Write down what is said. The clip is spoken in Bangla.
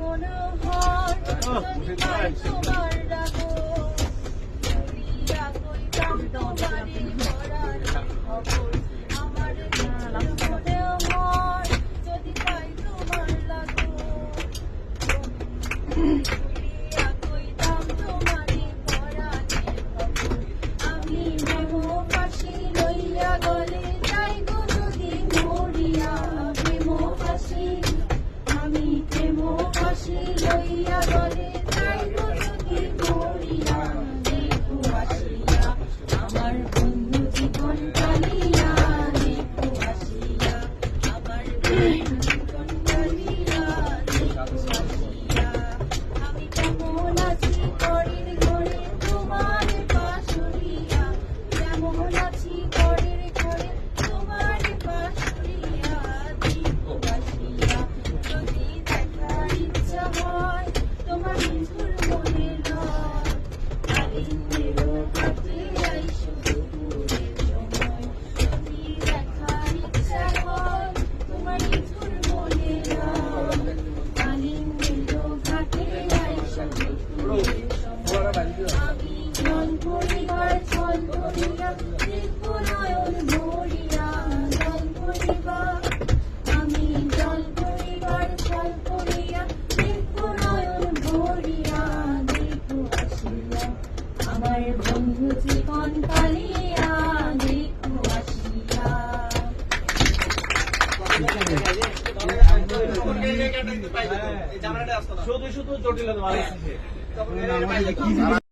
মনোহর যদি পাই তোমার ডাকো করিয়া কইতাম তোমারে পরার খবর আমার মনোহর যদি পাই তোমার লাগো করিয়া কইতাম তোমারে পরার খবর আমি নেব ফাঁসি লইয়া গলে যাই গো যদি মরিয়া প্রেম ফাঁসি আমি প্রেম ফাঁসি লইয়া গলে যাই গো যদি মরিয়া দেখো আসিয়া আমার বন্ধু জীবন কালিয়া দেখো আসিয়া আমার বন্ধু জীবন কালিয়া দেখো আসিয়া আমি কেমন আছি পরের ঘরে তোমার পাশুরিয়া কেমন আছি পরের ঘরে তোমার পাশুরিয়া দেখো আসিয়া যদি দেখার ইচ্ছা হয় তোমার নিঝুর মনে লয় কালিন্দেরও কাছে আইসো দুপুরের সময় যদি দেখার ইচ্ছা হয় তোমার নিঝুর মনে লয় কালিন্দেরও ঘাটে আইসো দুপুরের সময় আমি জল পরিবার জল পরিয়া দেখো নয়ন ভরিয়া জল পরিবার আমি জল পরিবার জল পরিয়া দেখো নয়ন ভরিয়া দেখো আসিয়া আমার বন্ধু জীবন কালিয়া দেখো আসিয়া শুধু শুধু জটিল